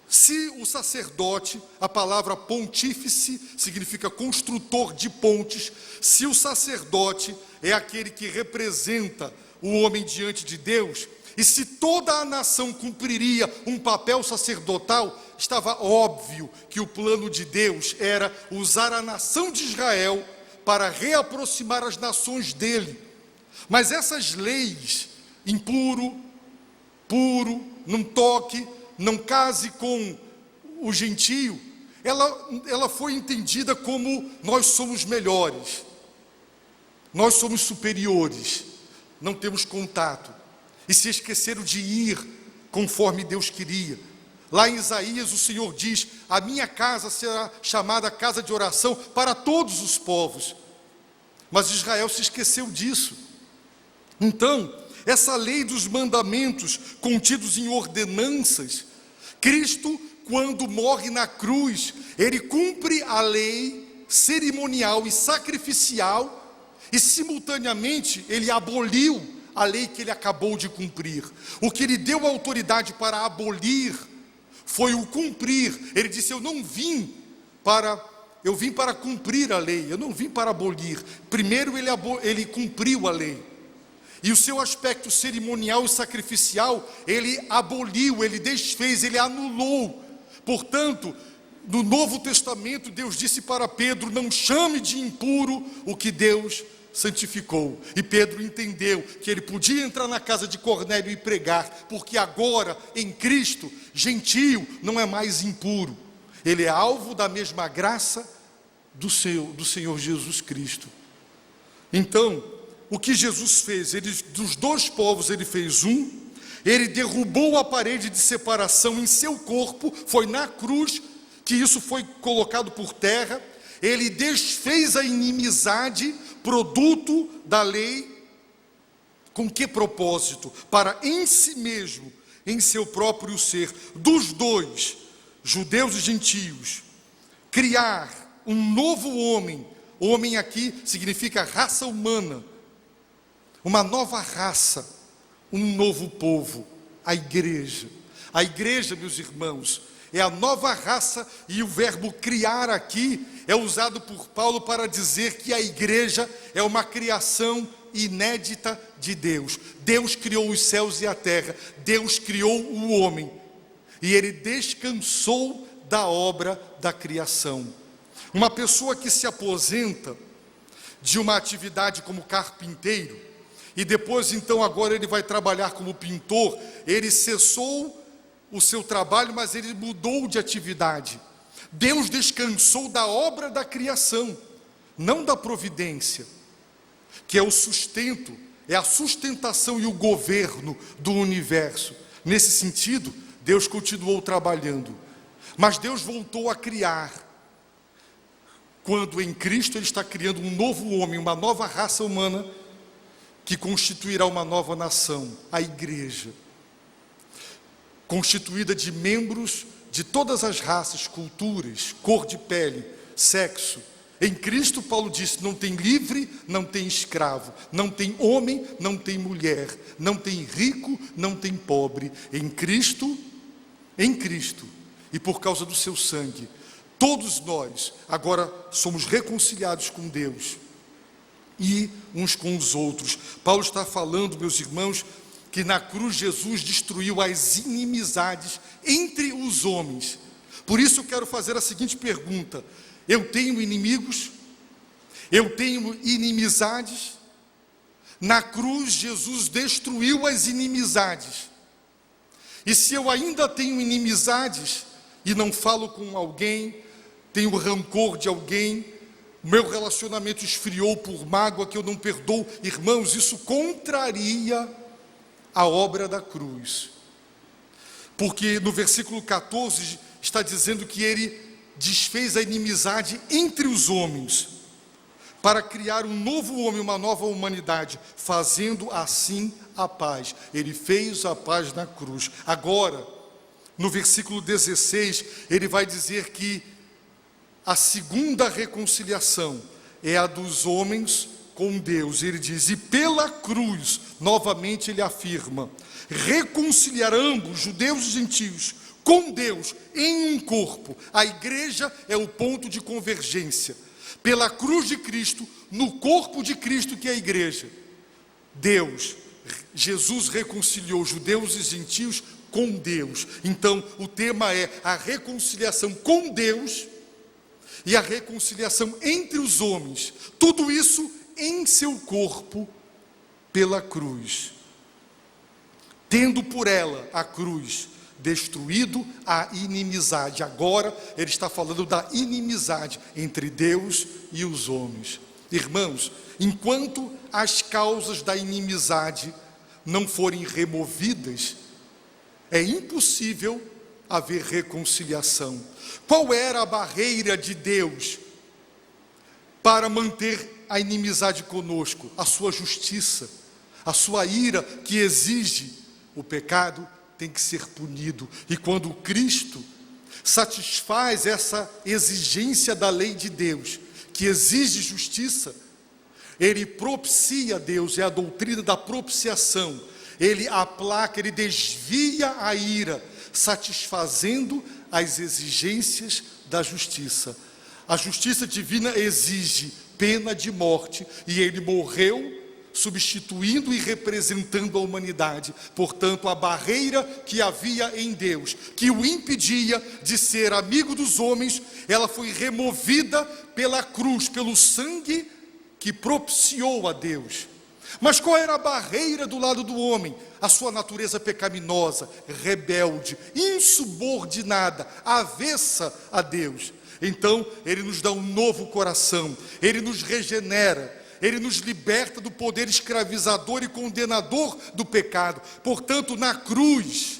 Se o sacerdote, a palavra pontífice significa construtor de pontes, se o sacerdote é aquele que representa o homem diante de Deus, e se toda a nação cumpriria um papel sacerdotal, estava óbvio que o plano de Deus era usar a nação de Israel para reaproximar as nações dele. Mas essas leis, impuro, puro, não toque, não case com o gentio, ela foi entendida como nós somos melhores, nós somos superiores, não temos contato. E se esqueceram de ir conforme Deus queria. Lá em Isaías o Senhor diz, a minha casa será chamada casa de oração para todos os povos. Mas Israel se esqueceu disso. Então, essa lei dos mandamentos contidos em ordenanças, Cristo, quando morre na cruz, Ele cumpre a lei cerimonial e sacrificial, e simultaneamente Ele aboliu a lei que Ele acabou de cumprir. O que Ele deu autoridade para abolir foi o cumprir. Ele disse, eu vim para cumprir a lei, eu não vim para abolir. Primeiro ele cumpriu a lei. E o seu aspecto cerimonial e sacrificial, Ele aboliu, Ele desfez, Ele anulou. Portanto, no Novo Testamento, Deus disse para Pedro, não chame de impuro o que Deus santificou. E Pedro entendeu que ele podia entrar na casa de Cornélio e pregar, porque agora em Cristo, gentio não é mais impuro, ele é alvo da mesma graça do Senhor Jesus Cristo. Então, o que Jesus fez? Dos dois povos ele fez um, Ele derrubou a parede de separação em seu corpo, foi na cruz que isso foi colocado por terra. Ele desfez a inimizade, produto da lei. Com que propósito? Para em si mesmo, em seu próprio ser, dos dois, judeus e gentios, criar um novo homem. Homem aqui significa raça humana, uma nova raça, um novo povo, a igreja. A igreja, meus irmãos, é a nova raça, e o verbo criar aqui é usado por Paulo para dizer que a igreja é uma criação inédita de Deus. Deus criou os céus e a terra, Deus criou o homem, e ele descansou da obra da criação. Uma pessoa que se aposenta de uma atividade como carpinteiro, e depois então agora ele vai trabalhar como pintor, ele cessou o seu trabalho, mas ele mudou de atividade. Deus descansou da obra da criação, não da providência, que é o sustento, é a sustentação e o governo do universo. Nesse sentido, Deus continuou trabalhando, mas Deus voltou a criar, quando em Cristo Ele está criando um novo homem, uma nova raça humana, que constituirá uma nova nação, a igreja, constituída de membros de todas as raças, culturas, cor de pele, sexo. Em Cristo, Paulo disse, não tem livre, não tem escravo, não tem homem, não tem mulher, não tem rico, não tem pobre. Em Cristo, e por causa do seu sangue, todos nós agora somos reconciliados com Deus e uns com os outros. Paulo está falando, meus irmãos, que na cruz Jesus destruiu as inimizades entre os homens. Por isso eu quero fazer a seguinte pergunta: eu tenho inimigos? Eu tenho inimizades? Na cruz Jesus destruiu as inimizades. E se eu ainda tenho inimizades e não falo com alguém, tenho rancor de alguém, meu relacionamento esfriou por mágoa que eu não perdoo, irmãos, isso contraria a obra da cruz. Porque no versículo 14 está dizendo que ele desfez a inimizade entre os homens, para criar um novo homem, uma nova humanidade, fazendo assim a paz. Ele fez a paz na cruz. Agora, no versículo 16, ele vai dizer que a segunda reconciliação é a dos homens com Deus. Ele diz, e pela cruz, novamente ele afirma, reconciliar ambos, judeus e gentios, com Deus, em um corpo. A igreja é o ponto de convergência. Pela cruz de Cristo, no corpo de Cristo que é a igreja, Jesus reconciliou judeus e gentios com Deus. Então, o tema é a reconciliação com Deus e a reconciliação entre os homens. Tudo isso em seu corpo, pela cruz. Tendo por ela, a cruz, destruído a inimizade. Agora ele está falando da inimizade entre Deus e os homens. Irmãos, enquanto as causas da inimizade não forem removidas, é impossível haver reconciliação. Qual era a barreira de Deus para manter a inimizade conosco? A sua justiça, a sua ira, que exige o pecado tem que ser punido. E quando Cristo satisfaz essa exigência da lei de Deus, que exige justiça, ele propicia a Deus, é a doutrina da propiciação. Ele aplaca, ele desvia a ira, satisfazendo as exigências da justiça. A justiça divina exige pena de morte, e ele morreu substituindo e representando a humanidade. Portanto, a barreira que havia em Deus, que o impedia de ser amigo dos homens, ela foi removida pela cruz, pelo sangue que propiciou a Deus. Mas qual era a barreira do lado do homem? A sua natureza pecaminosa, rebelde, insubordinada, avessa a Deus. Então, ele nos dá um novo coração, ele nos regenera, Ele nos liberta do poder escravizador e condenador do pecado. Portanto, na cruz,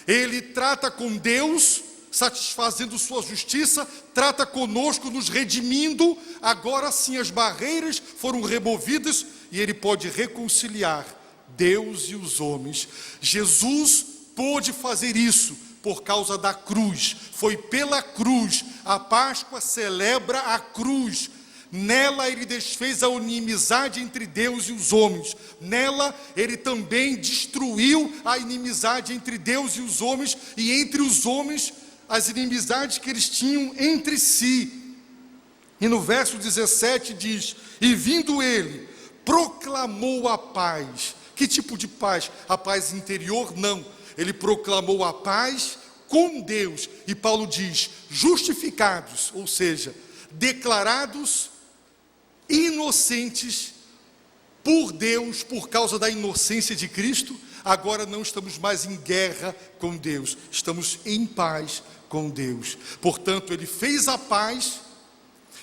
Ele trata com Deus, satisfazendo sua justiça, trata conosco, nos redimindo. Agora sim as barreiras foram removidas e Ele pode reconciliar Deus e os homens. Jesus pôde fazer isso por causa da cruz. Foi pela cruz. A Páscoa celebra a cruz. Nela Ele desfez a inimizade entre Deus e os homens. Nela Ele também destruiu a inimizade entre Deus e os homens, e entre os homens as inimizades que eles tinham entre si. E no verso 17 diz: e vindo Ele, proclamou a paz. Que tipo de paz? A paz interior? Não. Ele proclamou a paz com Deus. E Paulo diz: justificados, ou seja, declarados inocentes por Deus, por causa da inocência de Cristo. Agora não estamos mais em guerra com Deus, estamos em paz com Deus. Portanto, Ele fez a paz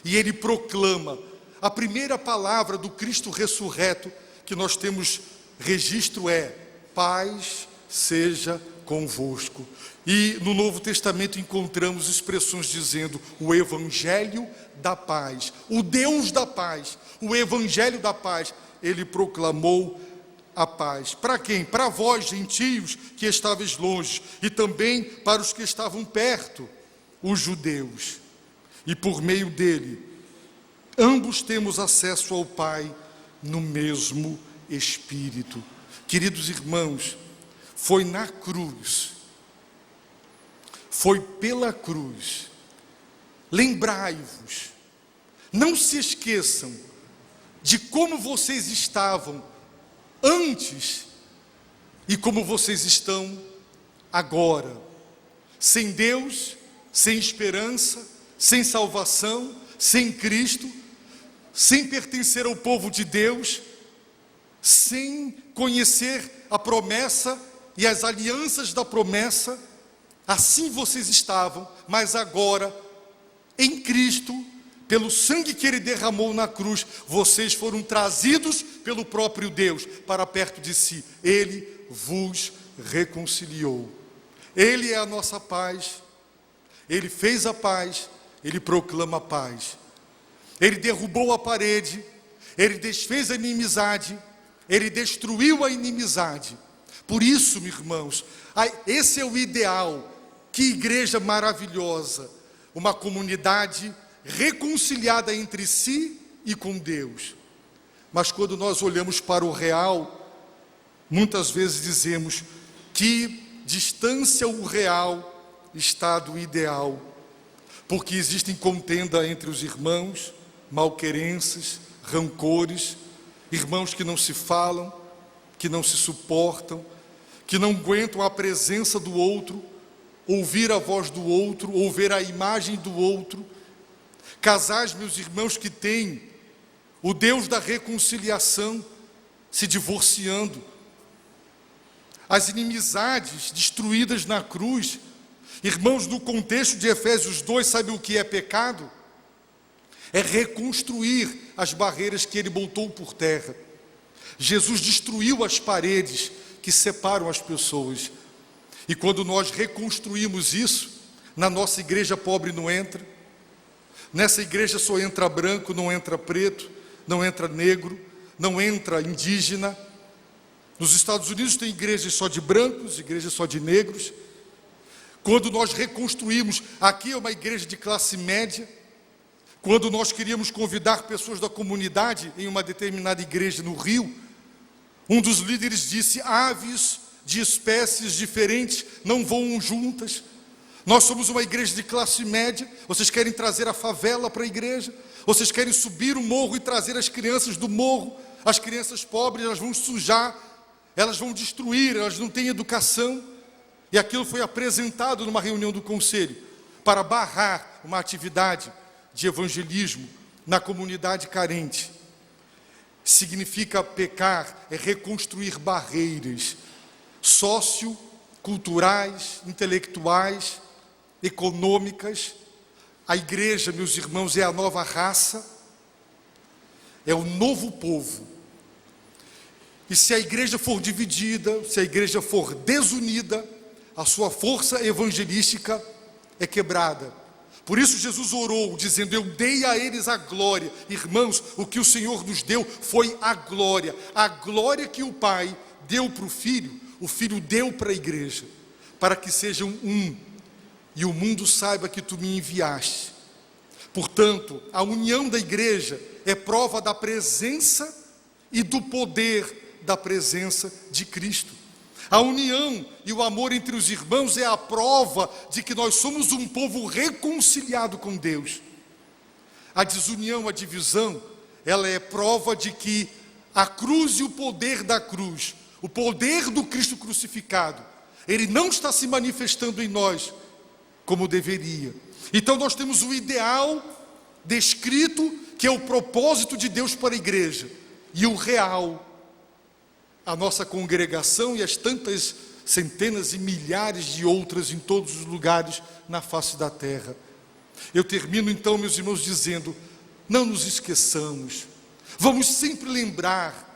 e Ele proclama. A primeira palavra do Cristo ressurreto que nós temos registro é: paz seja convosco. E no Novo Testamento encontramos expressões dizendo: o Evangelho da paz, o Deus da paz, o Evangelho da paz. Ele proclamou a paz. Para quem? Para vós, gentios, que estáveis longe, e também para os que estavam perto, os judeus. E por meio dele, ambos temos acesso ao Pai no mesmo Espírito. Queridos irmãos, foi na cruz, foi pela cruz. Lembrai-vos, não se esqueçam de como vocês estavam antes e como vocês estão agora. Sem Deus, sem esperança, sem salvação, sem Cristo, sem pertencer ao povo de Deus, sem conhecer a promessa e as alianças da promessa. Assim vocês estavam, mas agora, em Cristo, pelo sangue que Ele derramou na cruz, vocês foram trazidos pelo próprio Deus para perto de si. Ele vos reconciliou. Ele é a nossa paz. Ele fez a paz. Ele proclama a paz. Ele derrubou a parede. Ele desfez a inimizade. Ele destruiu a inimizade. Por isso, meus irmãos, esse é o ideal. Que igreja maravilhosa! Uma comunidade reconciliada entre si e com Deus. Mas quando nós olhamos para o real, muitas vezes dizemos: que distância o real está do ideal, porque existem contenda entre os irmãos, malquerenças, rancores, irmãos que não se falam, que não se suportam, que não aguentam a presença do outro, ouvir a voz do outro, ou ver a imagem do outro. Casais, meus irmãos, que têm o Deus da reconciliação se divorciando. As inimizades destruídas na cruz. Irmãos, no contexto de Efésios 2, sabe o que é pecado? É reconstruir as barreiras que Ele botou por terra. Jesus destruiu as paredes que separam as pessoas. E quando nós reconstruímos isso, na nossa igreja pobre não entra. Nessa igreja só entra branco, não entra preto, não entra negro, não entra indígena. Nos Estados Unidos tem igrejas só de brancos, igrejas só de negros. Quando nós reconstruímos, aqui é uma igreja de classe média. Quando nós queríamos convidar pessoas da comunidade em uma determinada igreja no Rio, um dos líderes disse: aves de espécies diferentes não voam juntas. Nós somos uma igreja de classe média. Vocês querem trazer a favela para a igreja? Vocês querem subir o morro e trazer as crianças do morro? As crianças pobres, elas vão sujar, elas vão destruir, elas não têm educação. E aquilo foi apresentado numa reunião do conselho para barrar uma atividade de evangelismo na comunidade carente. Significa pecar, é reconstruir barreiras socioculturais, intelectuais, econômicas. A igreja, meus irmãos, é a nova raça. é o novo povo. E se a igreja for dividida, se a igreja for desunida, a sua força evangelística é quebrada. Por isso Jesus orou, dizendo: eu dei a eles a glória. Irmãos, o que o Senhor nos deu foi a glória que o Pai deu para o Filho deu para a igreja, para que sejam um, e o mundo saiba que tu me enviaste. Portanto, a união da igreja é prova da presença e do poder da presença de Cristo. A união e o amor entre os irmãos é a prova de que nós somos um povo reconciliado com Deus. A desunião, a divisão, ela é prova de que a cruz e o poder da cruz, o poder do Cristo crucificado, ele não está se manifestando em nós como deveria. Então nós temos o ideal descrito, que é o propósito de Deus para a igreja, e o real, a nossa congregação e as tantas centenas e milhares de outras em todos os lugares na face da terra. Eu termino então, meus irmãos, dizendo: não nos esqueçamos, vamos sempre lembrar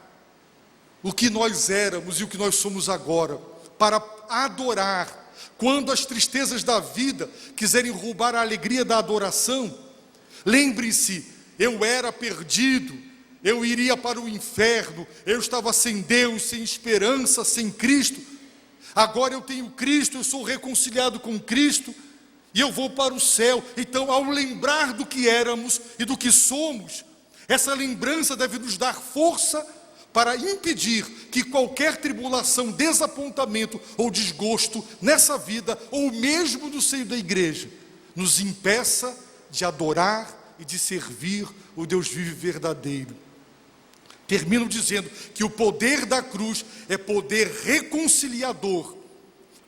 o que nós éramos e o que nós somos agora, para adorar. Quando as tristezas da vida quiserem roubar a alegria da adoração, lembre-se: eu era perdido, eu iria para o inferno, eu estava sem Deus, sem esperança, sem Cristo. Agora eu tenho Cristo, eu sou reconciliado com Cristo, e eu vou para o céu. Então, ao lembrar do que éramos e do que somos, essa lembrança deve nos dar força para impedir que qualquer tribulação, desapontamento ou desgosto nessa vida, ou mesmo no seio da igreja, nos impeça de adorar e de servir o Deus vivo e verdadeiro. Termino dizendo que o poder da cruz é poder reconciliador.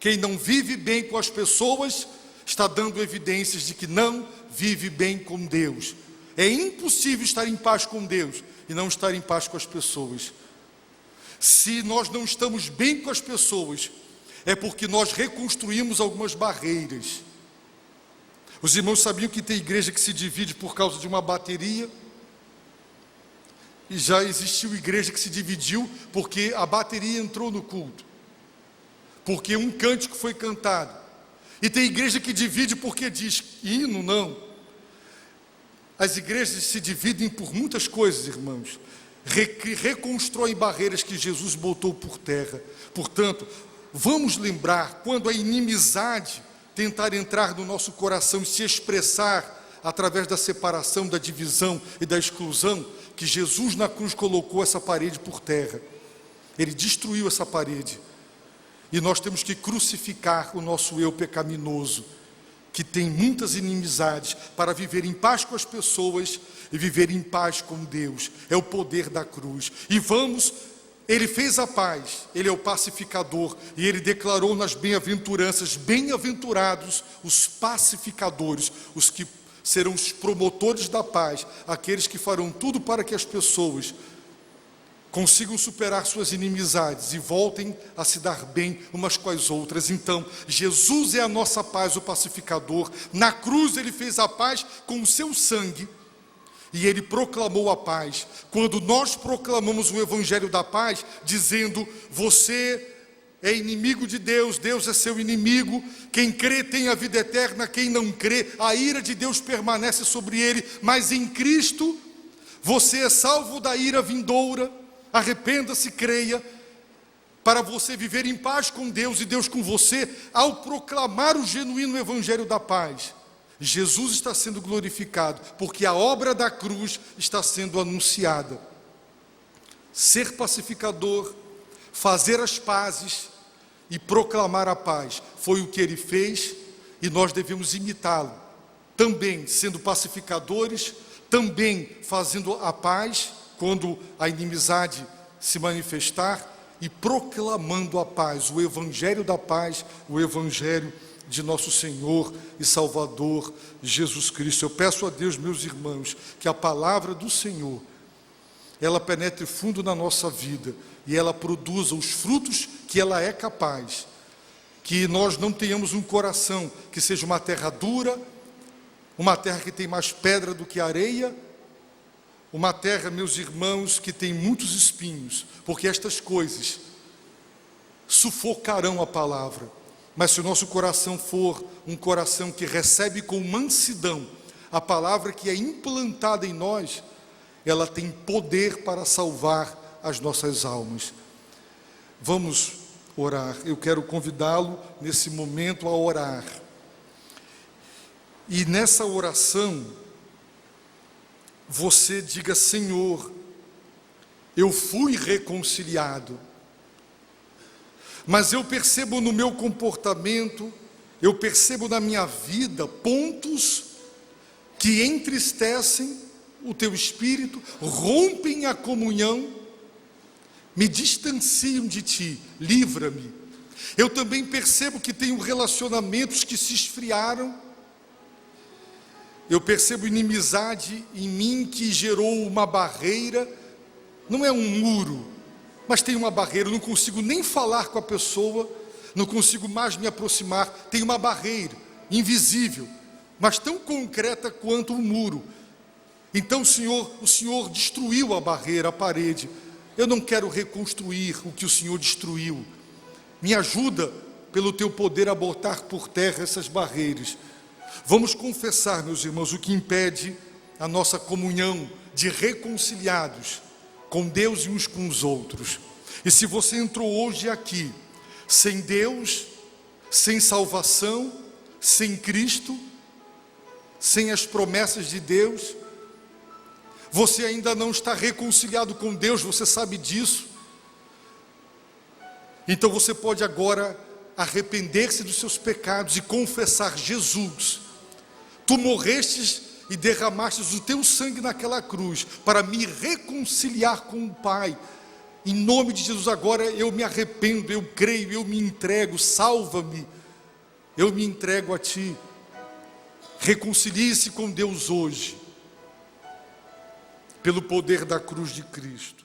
Quem não vive bem com as pessoas está dando evidências de que não vive bem com Deus. É impossível estar em paz com Deus e não estar em paz com as pessoas. Se nós não estamos bem com as pessoas, é porque nós reconstruímos algumas barreiras. Os irmãos sabiam que tem igreja que se divide por causa de uma bateria? E já existiu igreja que se dividiu porque a bateria entrou no culto, porque um cântico foi cantado. E tem igreja que divide porque diz hino, não. As igrejas se dividem por muitas coisas, irmãos. Reconstroem barreiras que Jesus botou por terra. Portanto, vamos lembrar, quando a inimizade tentar entrar no nosso coração e se expressar através da separação, da divisão e da exclusão, que Jesus na cruz colocou essa parede por terra. Ele destruiu essa parede. E nós temos que crucificar o nosso eu pecaminoso, que tem muitas inimizades, para viver em paz com as pessoas e viver em paz com Deus. É o poder da cruz. E vamos, ele fez a paz, ele é o pacificador, e ele declarou nas bem-aventuranças: bem-aventurados os pacificadores, os que serão os promotores da paz, aqueles que farão tudo para que as pessoas consigam superar suas inimizades e voltem a se dar bem umas com as outras. Então, Jesus é a nossa paz, o pacificador. Na cruz ele fez a paz com o seu sangue, e ele proclamou a paz. Quando nós proclamamos o evangelho da paz, dizendo: você é inimigo de Deus, Deus é seu inimigo, quem crê tem a vida eterna, quem não crê, a ira de Deus permanece sobre ele, mas em Cristo você é salvo da ira vindoura. Arrependa-se, creia, para você viver em paz com Deus e Deus com você. Ao proclamar o genuíno evangelho da paz, Jesus está sendo glorificado, porque a obra da cruz está sendo anunciada. Ser pacificador, fazer as pazes e proclamar a paz, foi o que ele fez, e nós devemos imitá-lo, também sendo pacificadores, também fazendo a paz quando a inimizade se manifestar, e proclamando a paz, o evangelho da paz, o evangelho de nosso Senhor e Salvador Jesus Cristo. Eu peço a Deus, meus irmãos, que a palavra do Senhor, ela penetre fundo na nossa vida e ela produza os frutos que ela é capaz. Que nós não tenhamos um coração que seja uma terra dura, uma terra que tem mais pedra do que areia, uma terra, meus irmãos, que tem muitos espinhos, porque estas coisas sufocarão a palavra. Mas se o nosso coração for um coração que recebe com mansidão a palavra que é implantada em nós, ela tem poder para salvar as nossas almas. Vamos orar. Eu quero convidá-lo nesse momento a orar. E nessa oração, você diga: Senhor, eu fui reconciliado, mas eu percebo no meu comportamento, eu percebo na minha vida pontos que entristecem o teu espírito, rompem a comunhão, me distanciam de ti, livra-me. Eu também percebo que tenho relacionamentos que se esfriaram, eu percebo inimizade em mim que gerou uma barreira, não é um muro, mas tem uma barreira, eu não consigo nem falar com a pessoa, não consigo mais me aproximar, tem uma barreira invisível, mas tão concreta quanto um muro. Então o Senhor destruiu a barreira, a parede. Eu não quero reconstruir o que o Senhor destruiu. Me ajuda pelo teu poder a botar por terra essas barreiras. Vamos confessar, meus irmãos, o que impede a nossa comunhão de reconciliados com Deus e uns com os outros. E se você entrou hoje aqui sem Deus, sem salvação, sem Cristo, sem as promessas de Deus, você ainda não está reconciliado com Deus, você sabe disso. Então você pode agora arrepender-se dos seus pecados e confessar: Jesus, tu morrestes e derramastes o teu sangue naquela cruz para me reconciliar com o Pai. Em nome de Jesus, agora eu me arrependo, eu creio, eu me entrego, salva-me, eu me entrego a ti. Reconcilie-se com Deus hoje, pelo poder da cruz de Cristo.